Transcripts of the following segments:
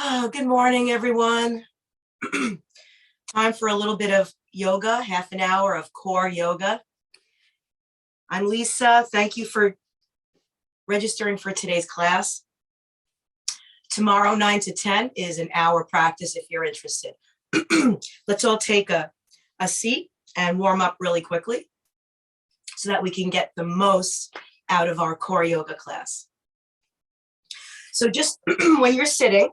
Oh, good morning, everyone. Time for a little bit of yoga, half an hour of core yoga. I'm Lisa. Thank you for registering for today's class. Tomorrow, 9 to 10 is an hour practice if you're interested. Let's all take a seat and warm up really quickly so that we can get the most out of our core yoga class. So just when you're sitting,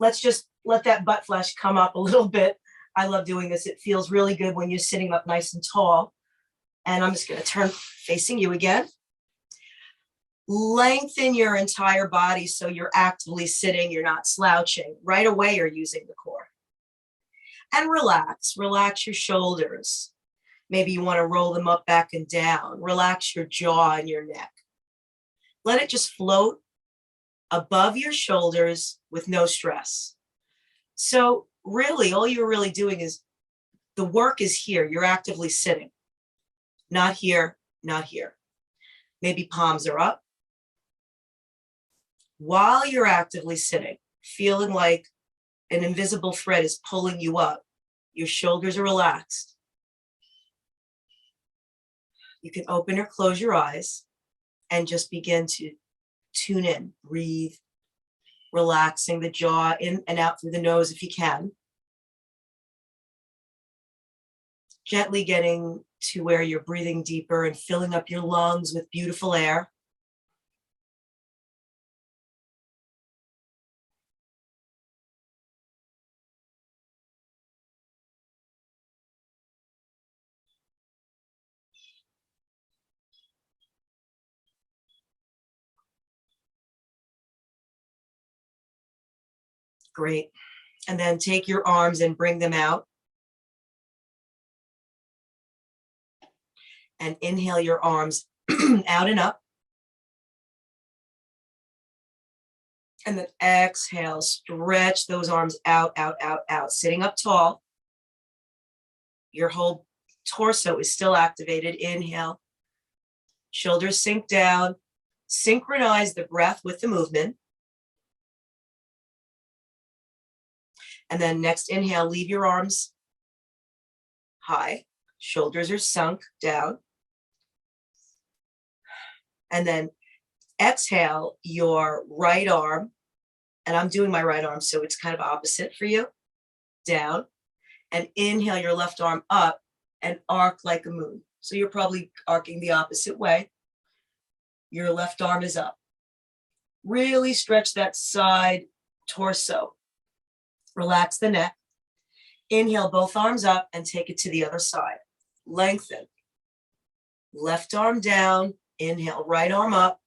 let's just let that butt flesh come up a little bit. I love doing this. It feels really good when you're sitting up nice and tall. And I'm just going to turn facing you again. Lengthen your entire body so you're actively sitting, you're not slouching. Right away, you're using the core. And relax. Relax your shoulders. Maybe you want to roll them up, back, and down. Relax your jaw and your neck. Let it just float above your shoulders with no stress. So really, all you're really doing is the work is here. You're actively sitting. Not here, not here. Maybe palms are up. While you're actively sitting, feeling like an invisible thread is pulling you up, your shoulders are relaxed. You can open or close your eyes and just begin to tune in, breathe, relaxing the jaw in and out through the nose if you can. Gently getting to where you're breathing deeper and filling up your lungs with beautiful air. Great. And then take your arms and bring them out. And inhale your arms out and up. And then exhale, stretch those arms out, out, out, out. Sitting up tall. Your whole torso is still activated. Inhale. Shoulders sink down. Synchronize the breath with the movement. And then next inhale, leave your arms high. Shoulders are sunk down. And then exhale your right arm. And I'm doing my right arm, so it's kind of opposite for you. Down. And inhale your left arm up and arc like a moon. So you're probably arcing the opposite way. Your left arm is up. Really stretch that side torso. Relax the neck. Inhale both arms up and take it to the other side. Lengthen. Left arm down. Inhale, right arm up.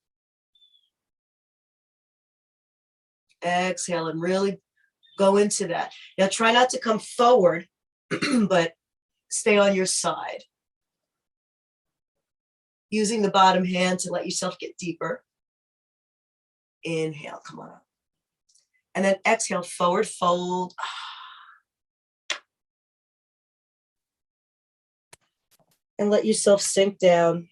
Exhale and really go into that. Now try not to come forward, but stay on your side. Using the bottom hand to let yourself get deeper. Inhale, come on up. And then exhale, forward fold. And let yourself sink down.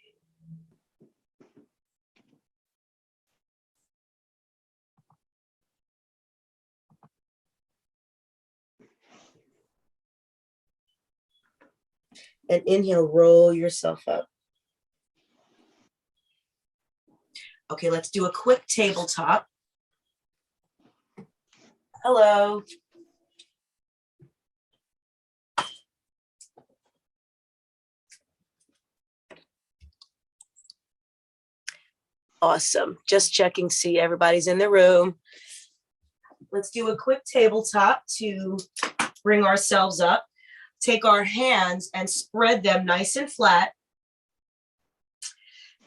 And inhale, roll yourself up. Okay, let's do a quick tabletop. Hello. Awesome. Just checking, see everybody's in the room. Let's do a quick tabletop to bring ourselves up. Take our hands and spread them nice and flat.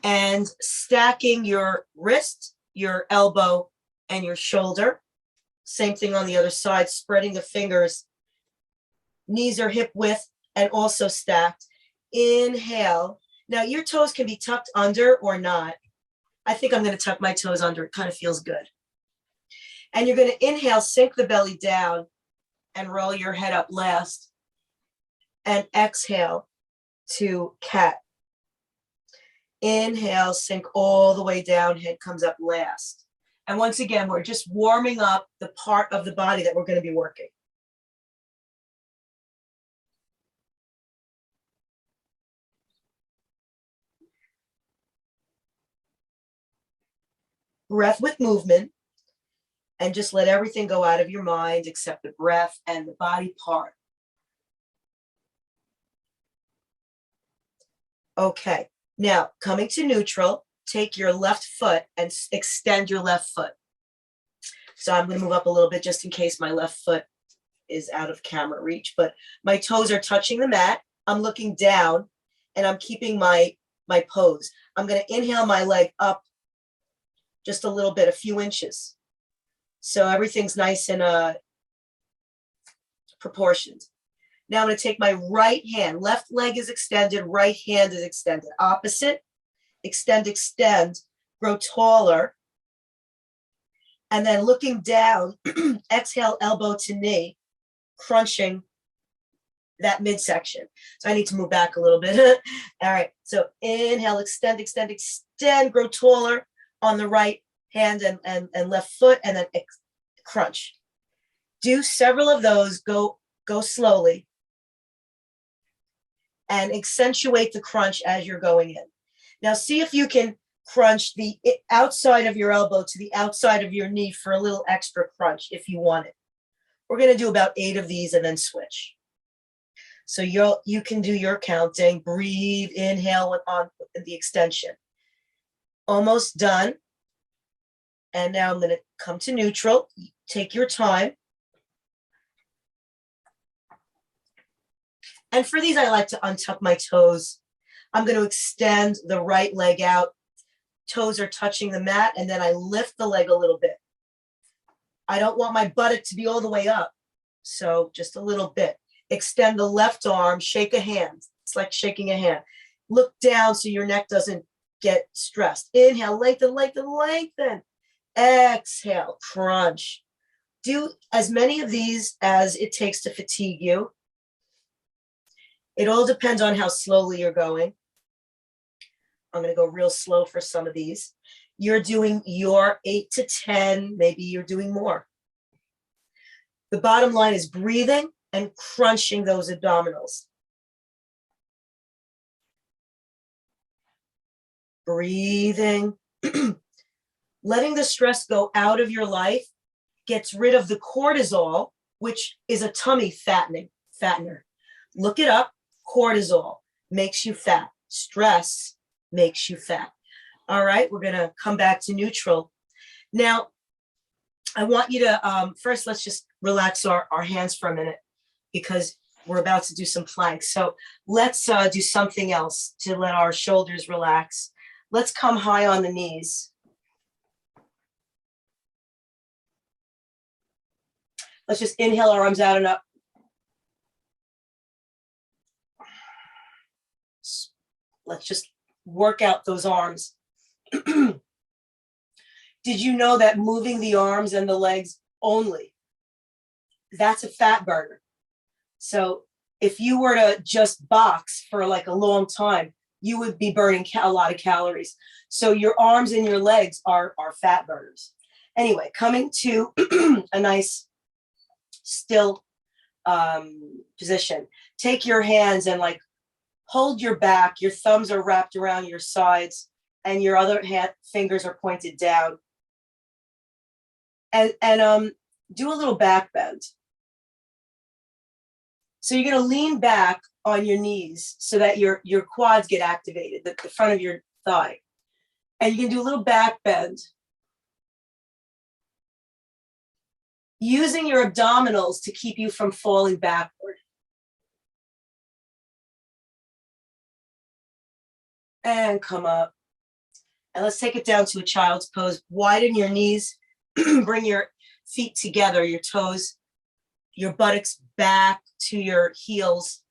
And stacking your wrist, your elbow, and your shoulder. Same thing on the other side, spreading the fingers. Knees are hip width and also stacked. Inhale. Now your toes can be tucked under or not. I think I'm going to tuck my toes under. It kind of feels good. And you're going to inhale, sink the belly down and roll your head up last. And exhale to cat. Inhale, sink all the way down, head comes up last. And once again, we're just warming up the part of the body that we're going to be working. Breath with movement, and just let everything go out of your mind except the breath and the body part. Okay, now coming to neutral, take your left foot and extend your left foot. So I'm going to move up a little bit just in case my left foot is out of camera reach, but my toes are touching the mat. I'm looking down and I'm keeping my pose. I'm going to inhale my leg up just a little bit, a few inches. So everything's nice and proportioned. Now I'm going to take my right hand, left leg is extended, right hand is extended. Opposite, extend, extend, grow taller. And then looking down, exhale, elbow to knee, crunching that midsection. So I need to move back a little bit. All right, so inhale, extend, extend, extend, grow taller on the right hand and left foot, and then crunch. Do several of those, go slowly, and accentuate the crunch as you're going in. Now see if you can crunch the outside of your elbow to the outside of your knee for a little extra crunch if you want it. We're going to do about 8 of these and then switch. So you can do your counting. Breathe, inhale on the extension. Almost done. And now I'm going to come to neutral. Take your time. And for these, I like to untuck my toes. I'm going to extend the right leg out. Toes are touching the mat, and then I lift the leg a little bit. I don't want my buttock to be all the way up, so just a little bit. Extend the left arm, shake a hand. It's like shaking a hand. Look down so your neck doesn't get stressed. Inhale, lengthen, lengthen, lengthen. Exhale, crunch. Do as many of these as it takes to fatigue you. It all depends on how slowly you're going. I'm going to go real slow for some of these. You're doing your 8 to 10, maybe you're doing more. The bottom line is breathing and crunching those abdominals. Breathing. Letting the stress go out of your life gets rid of the cortisol, which is a tummy fattener. Look it up. Cortisol makes you fat. Stress makes you fat. All right, we're going to come back to neutral. Now, I want you to, first, let's just relax our hands for a minute because we're about to do some planks. So let's do something else to let our shoulders relax. Let's come high on the knees. Let's just inhale our arms out and up. Let's just work out those arms. Did you know that moving the arms and the legs only, that's a fat burner? So if you were to just box for like a long time, you would be burning a lot of calories. So your arms and your legs are fat burners. Anyway, coming to a nice still position. Take your hands and like hold your back. Your thumbs are wrapped around your sides and your other fingers are pointed down. And do a little back bend. So you're going to lean back on your knees so that your quads get activated, the front of your thigh. And you can do a little back bend. Using your abdominals to keep you from falling backward. And come up. And let's take it down to a child's pose. Widen your knees. Bring your feet together, your toes, your buttocks back to your heels.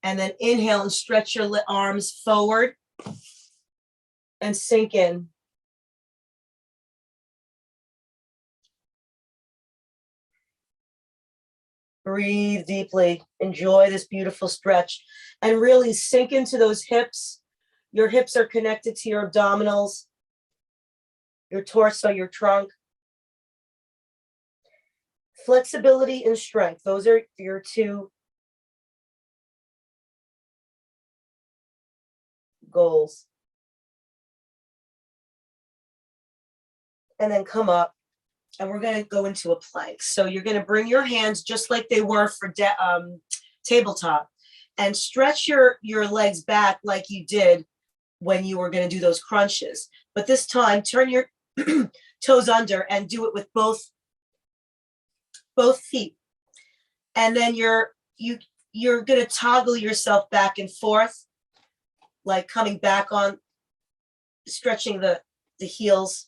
And then inhale and stretch your arms forward and sink in. Breathe deeply. Enjoy this beautiful stretch and really sink into those hips. Your hips are connected to your abdominals, your torso, your trunk. Flexibility and strength. Those are your two goals. And then come up, and we're going to go into a plank. So you're going to bring your hands just like they were for tabletop, and stretch your legs back like you did when you were going to do those crunches. But this time, turn your toes under and do it with both feet. And then you're going to toggle yourself back and forth, like coming back on, stretching the heels.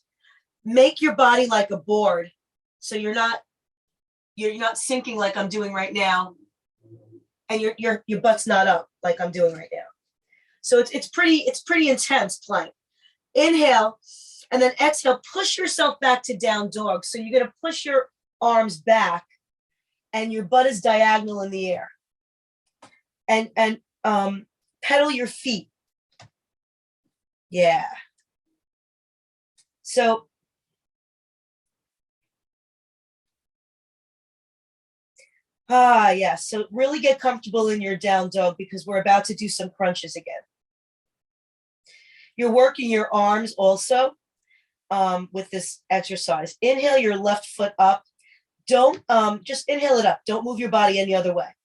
Make your body like a board, so you're not sinking like I'm doing right now, and your butt's not up like I'm doing right now. So it's pretty intense plank. Inhale, and then exhale. Push yourself back to down dog. So you're gonna push your arms back, and your butt is diagonal in the air. And pedal your feet. Yeah. So yes. So really get comfortable in your down dog, because we're about to do some crunches again. You're working your arms also with this exercise. Inhale your left foot up. Don't just inhale it up. Don't move your body any other way.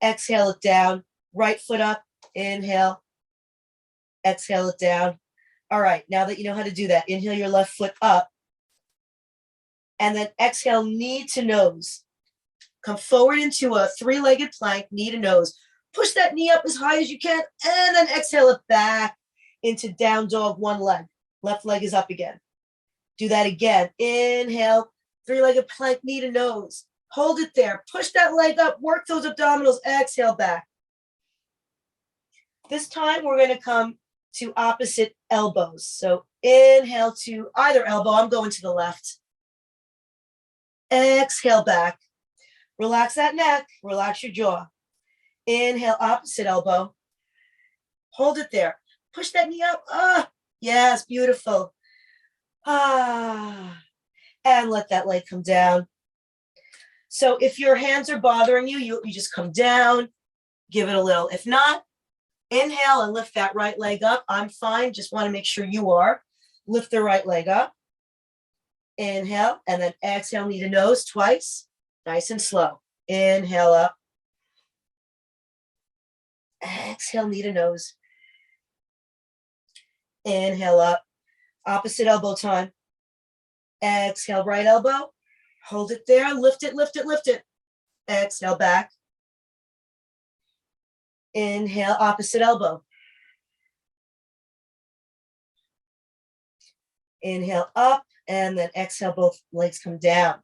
Exhale it down. Right foot up. Inhale. Exhale it down. All right. Now that you know how to do that, inhale your left foot up. And then exhale knee to nose. Come forward into a three-legged plank, knee to nose. Push that knee up as high as you can, and then exhale it back into down dog, one leg. Left leg is up again. Do that again. Inhale, three-legged plank, knee to nose. Hold it there. Push that leg up. Work those abdominals. Exhale back. This time, we're going to come to opposite elbows. So inhale to either elbow. I'm going to the left. Exhale back. Relax that neck. Relax your jaw. Inhale, opposite elbow. Hold it there. Push that knee up. Yes, beautiful. And let that leg come down. So if your hands are bothering you, you just come down, give it a little. If not, inhale and lift that right leg up. I'm fine. Just want to make sure you are. Lift the right leg up. Inhale, and then exhale, knee to nose twice. Nice and slow. Inhale up. Exhale, knee to nose. Inhale up. Opposite elbow time. Exhale, right elbow. Hold it there. Lift it, lift it, lift it. Exhale back. Inhale, opposite elbow. Inhale up, and then exhale, both legs come down.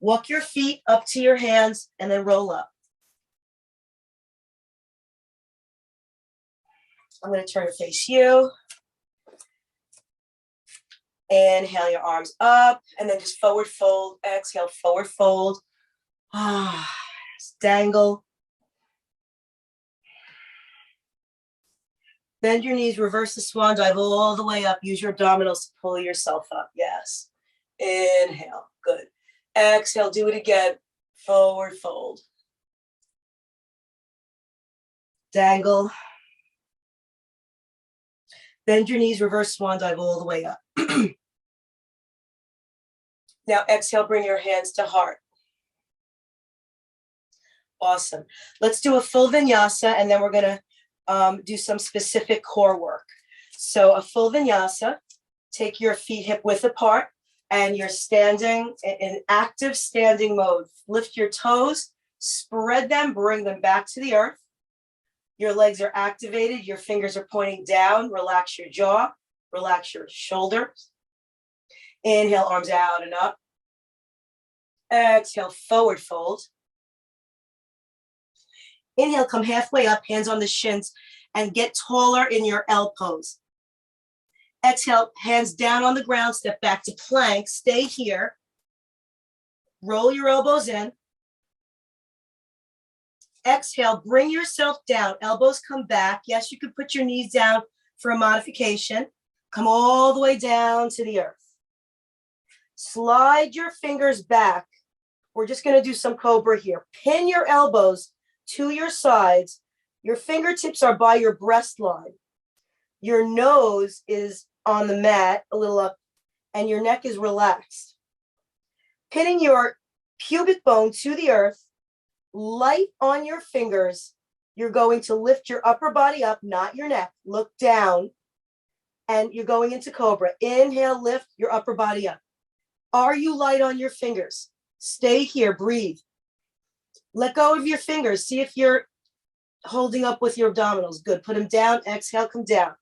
Walk your feet up to your hands and then roll up. I'm going to turn and face you. Inhale your arms up, and then just forward fold. Exhale, forward fold. Dangle. Bend your knees, reverse the swan dive all the way up. Use your abdominals to pull yourself up. Yes. Inhale. Good. Exhale. Do it again. Forward fold. Dangle. Bend your knees, reverse swan dive all the way up. Now exhale, bring your hands to heart. Awesome. Let's do a full vinyasa, and then we're going to do some specific core work. So a full vinyasa, take your feet hip width apart, and you're standing in active standing mode. Lift your toes, spread them, bring them back to the earth. Your legs are activated. Your fingers are pointing down. Relax your jaw. Relax your shoulders. Inhale, arms out and up. Exhale, forward fold. Inhale, come halfway up, hands on the shins, and get taller in your L pose. Exhale, hands down on the ground, step back to plank. Stay here. Roll your elbows in. Exhale, bring yourself down. Elbows come back. Yes, you could put your knees down for a modification. Come all the way down to the earth. Slide your fingers back. We're just going to do some Cobra here. Pin your elbows to your sides. Your fingertips are by your breast line. Your nose is on the mat, a little up, and your neck is relaxed. Pinning your pubic bone to the earth, light on your fingers. You're going to lift your upper body up, not your neck. Look down, and you're going into Cobra. Inhale, lift your upper body up. Are you light on your fingers? Stay here, breathe. Let go of your fingers. See if you're holding up with your abdominals. Good, put them down, exhale, come down.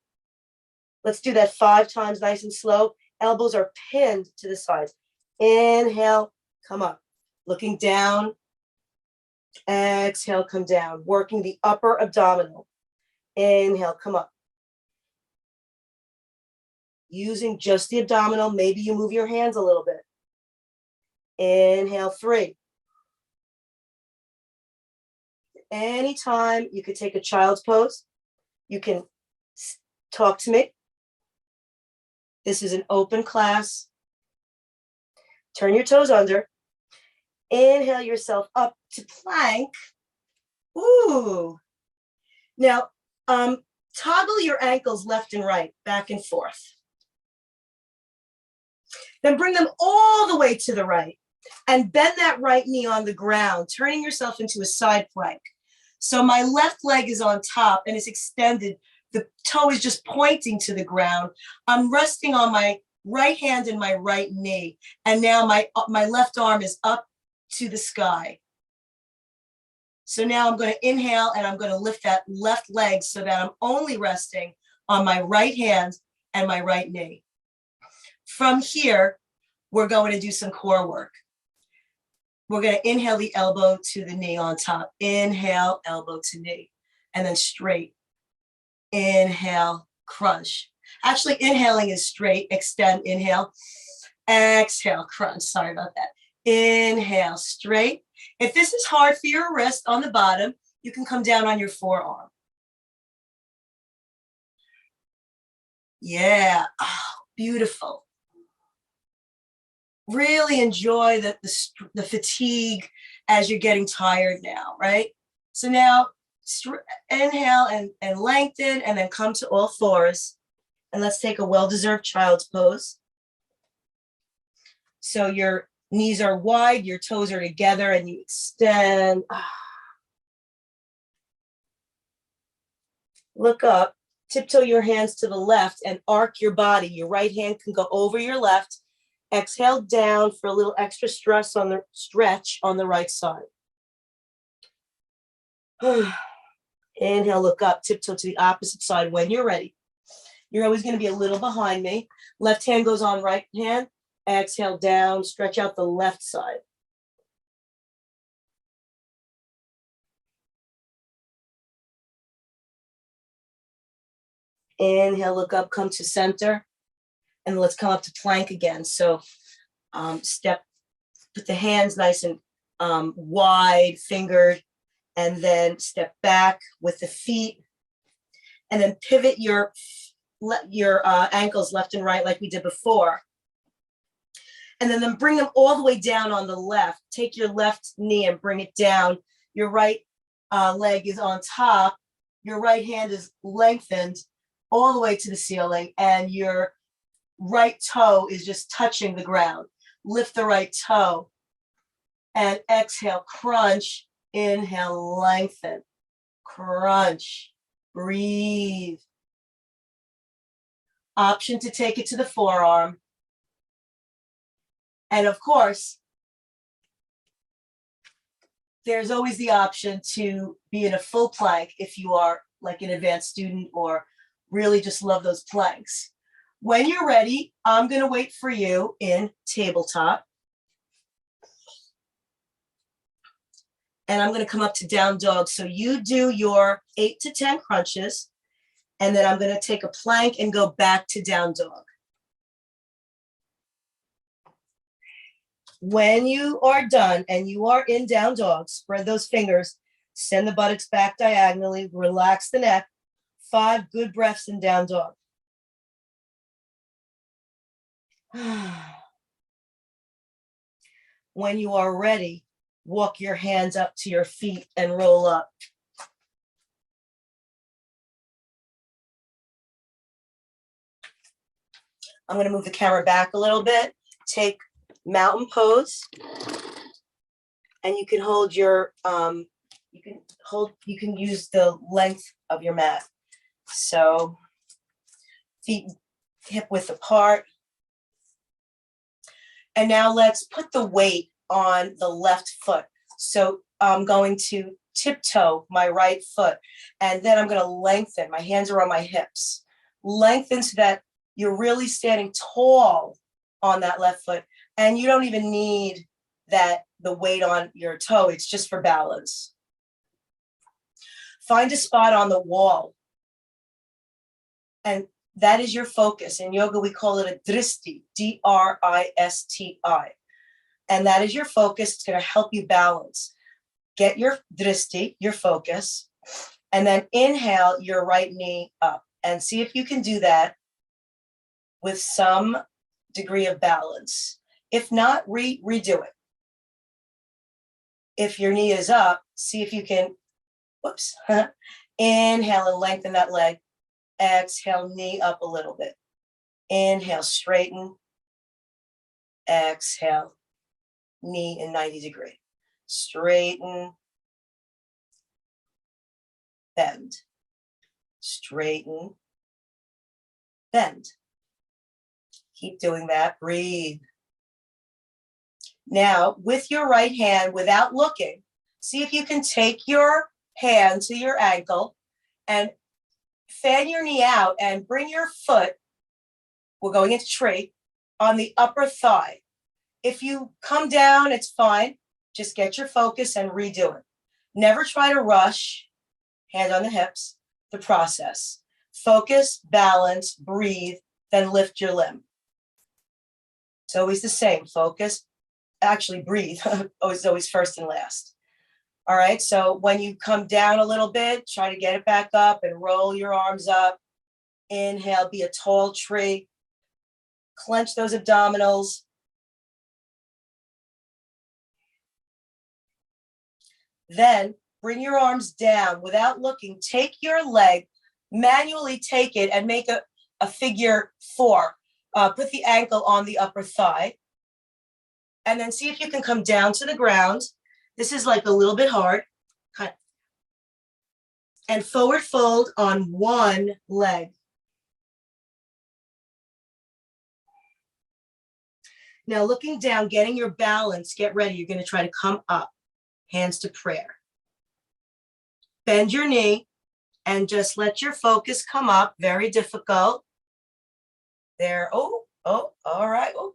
Let's do that 5 times, nice and slow. Elbows are pinned to the sides. Inhale, come up. Looking down, exhale, come down. Working the upper abdominal. Inhale, come up. Using just the abdominal, maybe you move your hands a little bit. Inhale, 3. Anytime you could take a child's pose, you can talk to me. This is an open class. Turn your toes under. Inhale yourself up to plank. Ooh. Now, toggle your ankles left and right, back and forth. Then bring them all the way to the right and bend that right knee on the ground, turning yourself into a side plank. So my left leg is on top and it's extended. The toe is just pointing to the ground. I'm resting on my right hand and my right knee. And now my left arm is up to the sky. So now I'm going to inhale and I'm going to lift that left leg so that I'm only resting on my right hand and my right knee. From here, we're going to do some core work. We're going to inhale the elbow to the knee on top. Inhale, elbow to knee, and then straight. Inhale, crunch. Actually, inhaling is straight, extend, inhale. Exhale, crunch. Sorry about that. Inhale, straight. If this is hard for your wrist on the bottom, you can come down on your forearm. Yeah, oh, beautiful. Really enjoy the fatigue as you're getting tired now, right? So now inhale and lengthen and then come to all fours. And let's take a well-deserved child's pose. So your knees are wide, your toes are together, and you extend. Look up, tiptoe your hands to the left and arc your body. Your right hand can go over your left. Exhale down for a little extra stretch on the right side. Inhale, look up, tiptoe to the opposite side when you're ready. You're always going to be a little behind me. Left hand goes on right hand. Exhale down, stretch out the left side. Inhale, look up, come to center. And let's come up to plank again. So put the hands nice and wide, fingered, and then step back with the feet. And then pivot your ankles left and right like we did before. And then bring them all the way down on the left. Take your left knee and bring it down. Your right leg is on top. Your right hand is lengthened all the way to the ceiling. And your right toe is just touching the ground. Lift the right toe. And exhale, crunch. Inhale, lengthen. Crunch. Breathe. Option to take it to the forearm. And of course, there's always the option to be in a full plank if you are like an advanced student or really just love those planks. When you're ready, I'm going to wait for you in tabletop. And I'm going to come up to down dog. So you do your 8 to 10 crunches, and then I'm going to take a plank and go back to down dog. When you are done and you are in down dog, spread those fingers, send the buttocks back diagonally, relax the neck. 5 good breaths in down dog. When you are ready, walk your hands up to your feet and roll up. I'm going to move the camera back a little bit. Take mountain pose, and you can hold your you can use the length of your mat. So feet hip width apart. And now let's put the weight on the left foot. So I'm going to tiptoe my right foot, and then I'm going to lengthen. My hands are on my hips. Lengthen so that you're really standing tall on that left foot, and you don't even need the weight on your toe. It's just for balance. Find a spot on the wall, and that is your focus. In yoga, we call it a dristi, D-R-I-S-T-I. And that is your focus. It's going to help you balance. Get your dristi, your focus, and then inhale your right knee up. And see if you can do that with some degree of balance. If not, redo it. If your knee is up, see if you can, whoops, inhale and lengthen that leg. Exhale, knee up a little bit. Inhale, straighten. Exhale, knee in 90 degree. Straighten. Bend. Straighten. Bend. Keep doing that. Breathe. Now, with your right hand, without looking, see if you can take your hand to your ankle and fan your knee out and bring your foot, we're going into tree, on the upper thigh. If you come down, it's fine. Just get your focus and redo it. Never try to rush, hands on the hips, the process. Focus, balance, breathe, then lift your limb. It's always the same. Focus, actually breathe, always first and last. All right, so when you come down a little bit, try to get it back up and roll your arms up. Inhale, be a tall tree. Clench those abdominals. Then bring your arms down without looking. Take your leg, manually take it and make a figure 4. Put the ankle on the upper thigh. And then see if you can come down to the ground. This is like a little bit hard. And forward fold on one leg. Now looking down, getting your balance, get ready. You're going to try to come up, hands to prayer. Bend your knee and just let your focus come up. Very difficult. There, oh, all right. Oh.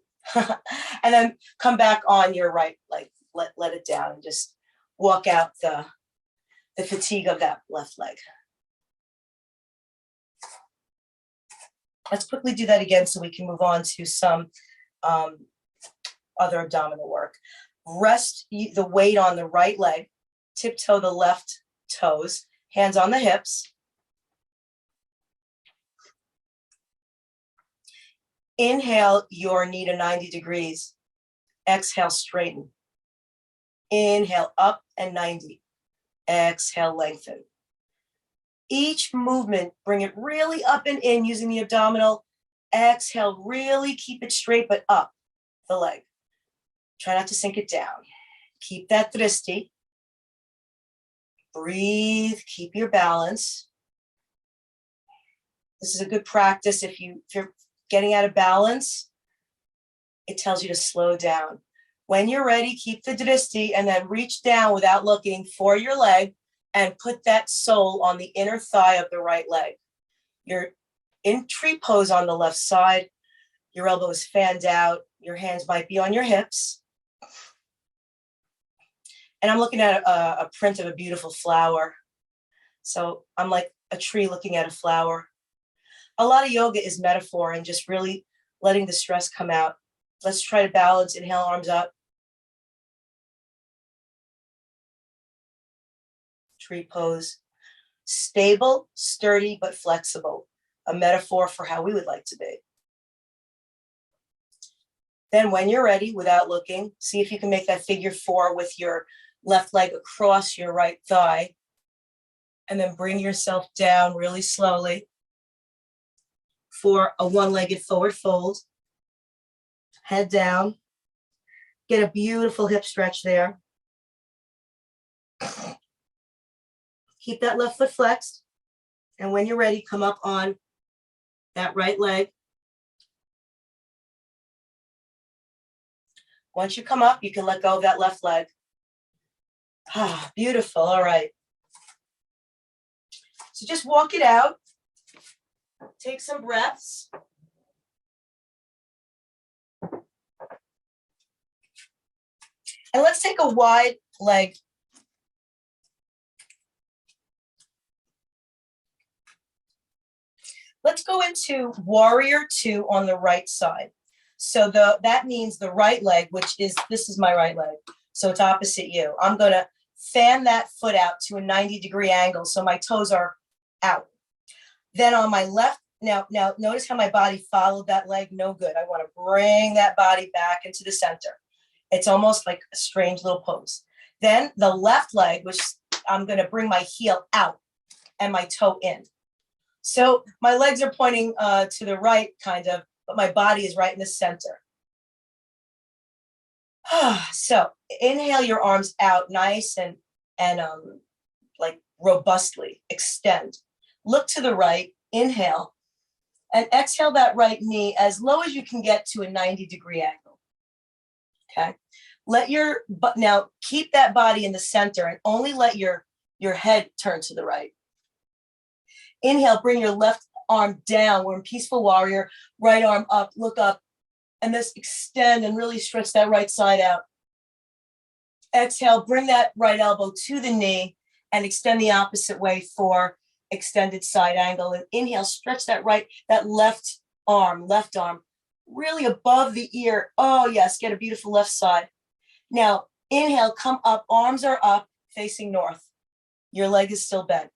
And then come back on your right leg. Let it down and just walk out the fatigue of that left leg. Let's quickly do that again so we can move on to some other abdominal work. Rest the weight on the right leg, tiptoe the left toes, hands on the hips. Inhale your knee to 90 degrees. Exhale, straighten. Inhale, up and 90. Exhale, lengthen. Each movement, bring it really up and in using the abdominal. Exhale, really keep it straight, but up the leg. Try not to sink it down. Keep that dristi. Breathe, keep your balance. This is a good practice. If you're getting out of balance, it tells you to slow down. When you're ready, keep the dristi and then reach down without looking for your leg and put that sole on the inner thigh of the right leg. You're in tree pose on the left side. Your elbows fanned out. Your hands might be on your hips. And I'm looking at a print of a beautiful flower. So I'm like a tree looking at a flower. A lot of yoga is metaphor and just really letting the stress come out. Let's try to balance. Inhale, arms up. Tree pose. Stable, sturdy, but flexible. A metaphor for how we would like to be. Then when you're ready, without looking, see if you can make that figure 4 with your left leg across your right thigh. And then bring yourself down really slowly for a one-legged forward fold. Head down. Get a beautiful hip stretch there. Keep that left foot flexed. And when you're ready, come up on that right leg. Once you come up, you can let go of that left leg. Ah, beautiful. All right. So just walk it out. Take some breaths. And let's take a wide leg. Let's go into warrior 2 on the right side. So that means the right leg, this is my right leg. So it's opposite you. I'm going to fan that foot out to a 90-degree angle so my toes are out. Then on my left, now notice how my body followed that leg. No good. I want to bring that body back into the center. It's almost like a strange little pose. Then the left leg, which I'm going to bring my heel out and my toe in. So my legs are pointing to the right, kind of, but my body is right in the center. So inhale your arms out nice and like robustly. Extend. Look to the right. Inhale. And exhale that right knee as low as you can get to a 90-degree angle. Okay. Now keep that body in the center and only let your head turn to the right. Inhale, bring your left arm down. We're in peaceful warrior. Right arm up, look up, and just extend and really stretch that right side out. Exhale, bring that right elbow to the knee and extend the opposite way for extended side angle. And inhale, stretch that left arm really above the ear. Oh yes, get a beautiful left side. Now inhale, come up, arms are up, facing north. Your leg is still bent.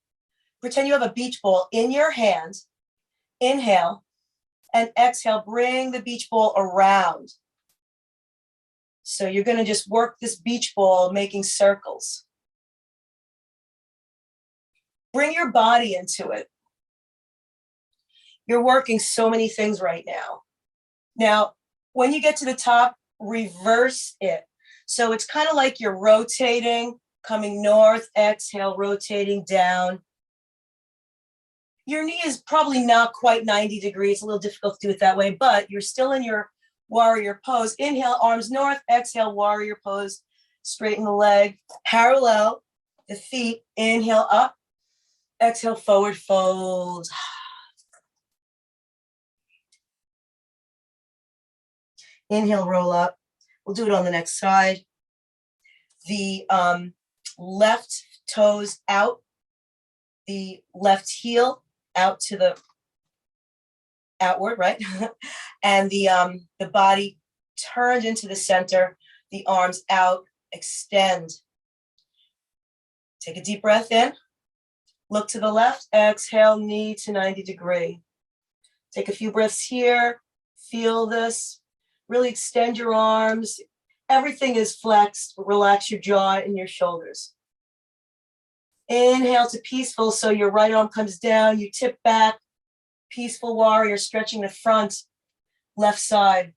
Pretend you have a beach ball in your hand. Inhale and exhale, bring the beach ball around. So you're going to just work this beach ball, making circles. Bring your body into it. You're working so many things right now. Now, when you get to the top, reverse it. So it's kind of like you're rotating, coming north, exhale, rotating down. Your knee is probably not quite 90 degrees. It's a little difficult to do it that way, but you're still in your warrior pose. Inhale, arms north, exhale, warrior pose. Straighten the leg, parallel the feet. Inhale up, exhale, forward fold. Inhale, roll up. We'll do it on the next side. The left toes out, the left heel out to the outward, right? And the body turned into the center, the arms out, extend. Take a deep breath in. Look to the left, exhale, knee to 90 degree. Take a few breaths here. Feel this. Really extend your arms. Everything is flexed. Relax your jaw and your shoulders. Inhale to peaceful, so your right arm comes down, you tip back, peaceful warrior, stretching the front, left side.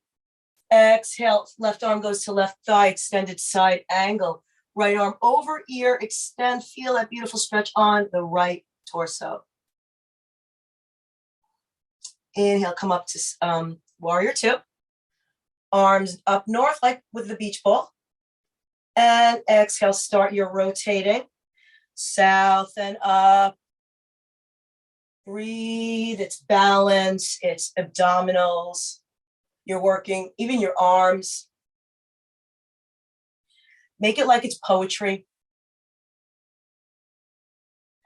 Exhale, left arm goes to left thigh, extended side angle. Right arm over ear, extend, feel that beautiful stretch on the right torso. Inhale, come up to warrior 2. Arms up north, like with the beach ball. And exhale, start your rotating. South and up. Breathe, it's balance, it's abdominals. You're working, even your arms. Make it like it's poetry.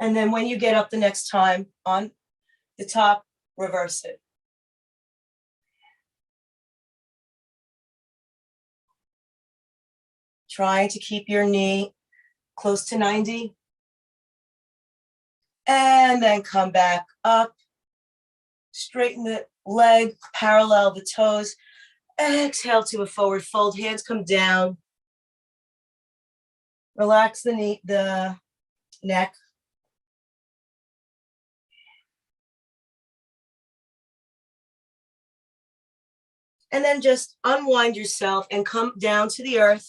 And then when you get up the next time on the top, reverse it. Trying to keep your knee close to 90. And then come back up. Straighten the leg, parallel the toes. Exhale to a forward fold. Hands come down. Relax the knee, the neck. And then just unwind yourself and come down to the earth.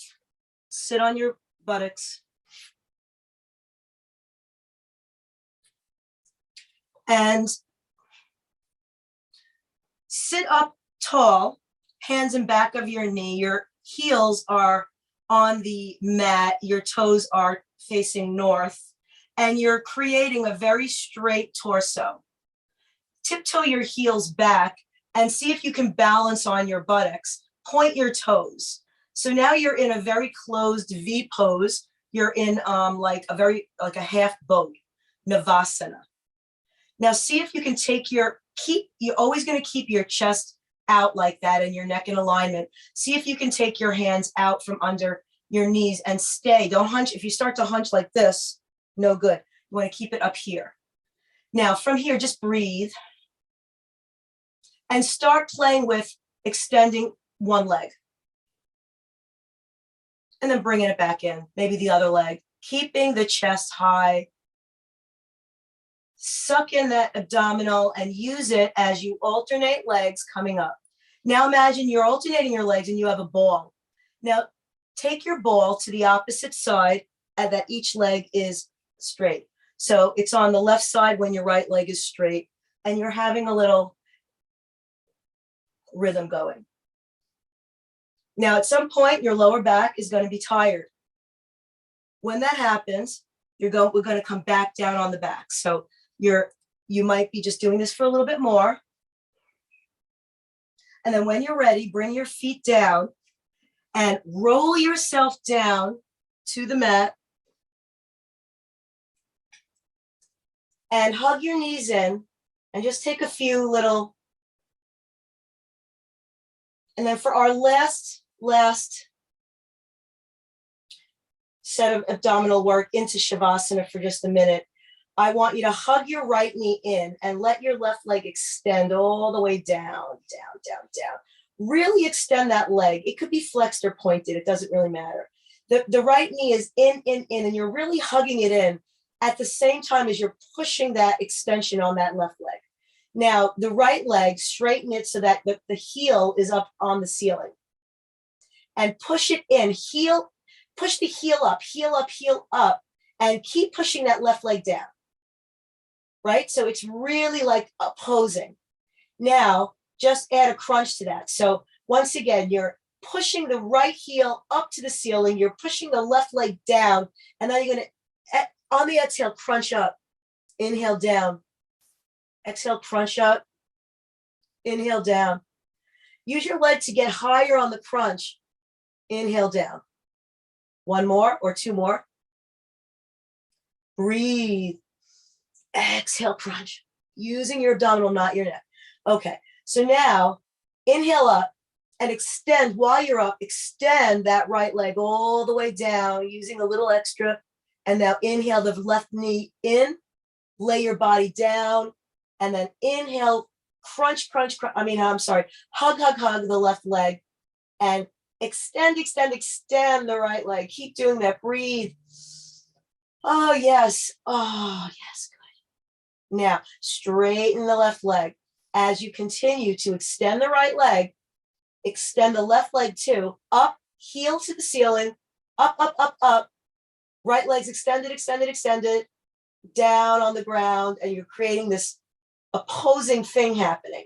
Sit on your buttocks. And sit up tall, hands in back of your knee. Your heels are on the mat. Your toes are facing north. And you're creating a very straight torso. Tiptoe your heels back and see if you can balance on your buttocks. Point your toes. So now you're in a very closed V pose. You're in like a half boat, Navasana. Now see if you can you're always going to keep your chest out like that and your neck in alignment. See if you can take your hands out from under your knees and stay. Don't hunch. If you start to hunch like this, no good. You want to keep it up here. Now from here, just breathe and start playing with extending one leg. And then bringing it back in, maybe the other leg, keeping the chest high. Suck in that abdominal and use it as you alternate legs coming up. Now imagine you're alternating your legs and you have a ball. Now take your ball to the opposite side and that each leg is straight. So it's on the left side when your right leg is straight and you're having a little rhythm going. Now at some point your lower back is going to be tired. When that happens, we're going to come back down on the back. So you might be just doing this for a little bit more. And then when you're ready, bring your feet down and roll yourself down to the mat and hug your knees in and just take a few little. And then for our last set of abdominal work into Shavasana for just a minute, I want you to hug your right knee in and let your left leg extend all the way down, down, down, down. Really extend that leg. It could be flexed or pointed. It doesn't really matter. The right knee is in, and you're really hugging it in at the same time as you're pushing that extension on that left leg. Now, the right leg, straighten it so that the heel is up on the ceiling. And push it in. Push the heel up, heel up, and keep pushing that left leg down. Right? So it's really like opposing. Now, just add a crunch to that. So once again, you're pushing the right heel up to the ceiling. You're pushing the left leg down. And then you're going to, on the exhale, crunch up. Inhale down. Exhale, crunch up. Inhale down. Use your leg to get higher on the crunch. Inhale down. One more or two more. Breathe. Exhale, crunch. Using your abdominal, not your neck. Okay, so now inhale up and extend. While you're up, extend that right leg all the way down, using a little extra. And now inhale the left knee in, lay your body down, and then inhale, crunch, crunch, crunch. Hug the left leg and extend the right leg. Keep doing that. Breathe. Oh, yes. Oh, yes. Good. Now, straighten the left leg. As you continue to extend the right leg, extend the left leg too. Up, heel to the ceiling. Up, up, up, up. Right leg's extended. Down on the ground. And you're creating this opposing thing happening.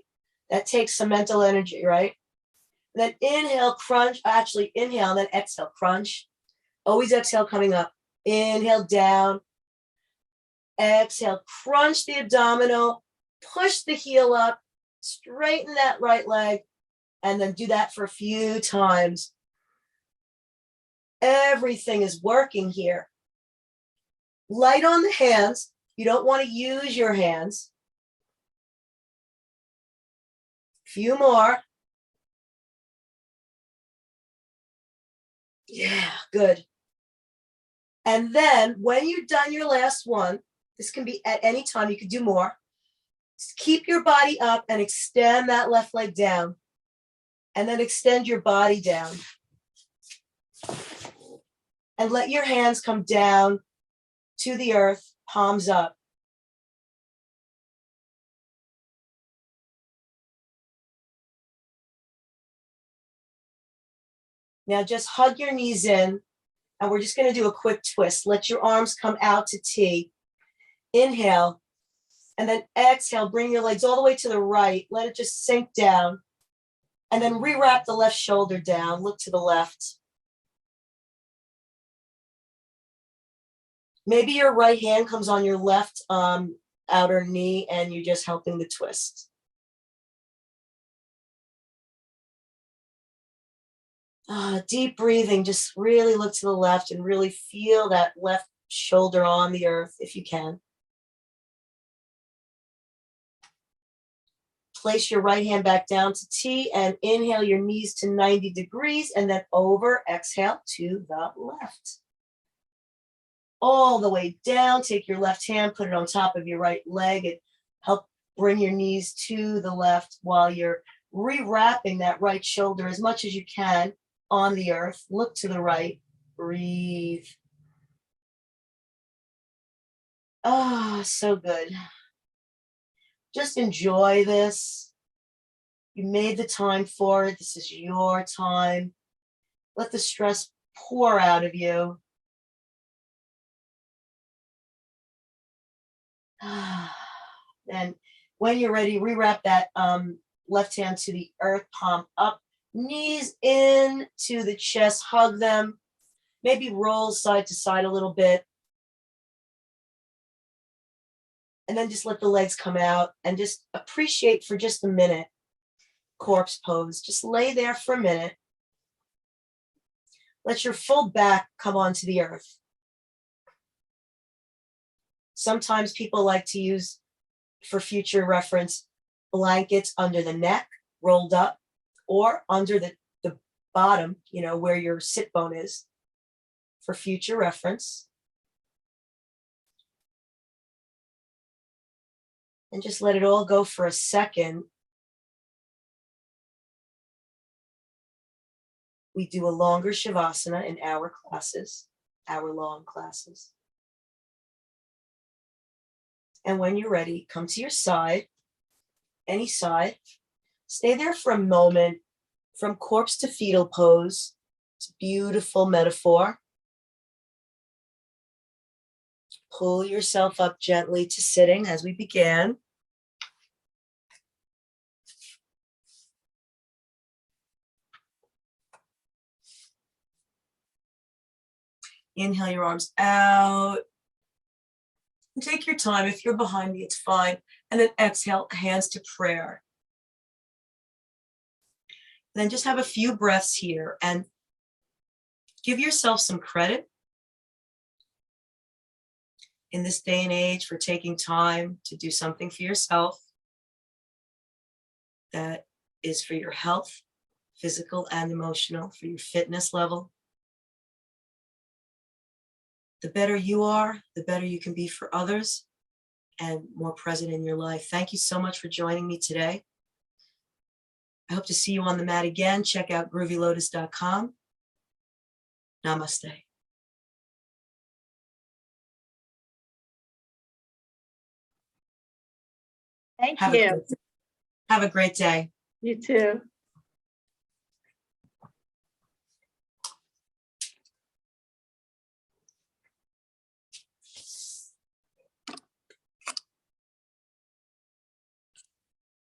That takes some mental energy, right? And then inhale, crunch. Actually, inhale, and then exhale, crunch. Always exhale coming up. Inhale, down. Exhale, crunch the abdominal. Push the heel up. Straighten that right leg. And then do that for a few times. Everything is working here. Light on the hands. You don't want to use your hands. Few more. Yeah, good. And then when you've done your last one, this can be at any time, you could do more. Just keep your body up and extend that left leg down. And then extend your body down. And let your hands come down to the earth, palms up. Now just hug your knees in, and we're just going to do a quick twist. Let your arms come out to T. Inhale, and then exhale. Bring your legs all the way to the right. Let it just sink down. And then rewrap the left shoulder down. Look to the left. Maybe your right hand comes on your left outer knee, and you're just helping the twist. Deep breathing. Just really look to the left and really feel that left shoulder on the earth if you can. Place your right hand back down to T and inhale your knees to 90 degrees and then over, exhale to the left. All the way down, take your left hand, put it on top of your right leg and help bring your knees to the left while you're rewrapping that right shoulder as much as you can on the earth. Look to the right, breathe. So good. Just enjoy this. You made the time for it. This is your time. Let the stress pour out of you. And when you're ready, rewrap that left hand to the earth, palm up, knees in to the chest, hug them. Maybe roll side to side a little bit. And then just let the legs come out and just appreciate for just a minute. Corpse pose. Just lay there for a minute. Let your full back come onto the earth. Sometimes people like to use, for future reference, blankets under the neck, rolled up, or under the bottom, where your sit bone is, for future reference. And just let it all go for a second. We do a longer Shavasana in our classes, hour-long classes. And when you're ready, come to your side, any side. Stay there for a moment, from corpse to fetal pose. It's a beautiful metaphor. Pull yourself up gently to sitting as we began. Inhale your arms out. And take your time. If you're behind me, it's fine. And then exhale, hands to prayer. And then just have a few breaths here and give yourself some credit in this day and age for taking time to do something for yourself that is for your health, physical and emotional, for your fitness level. The better you are, the better you can be for others and more present in your life. Thank you so much for joining me today. I hope to see you on the mat again. Check out groovylotus.com. Namaste. Thank you. Have a great day. You too.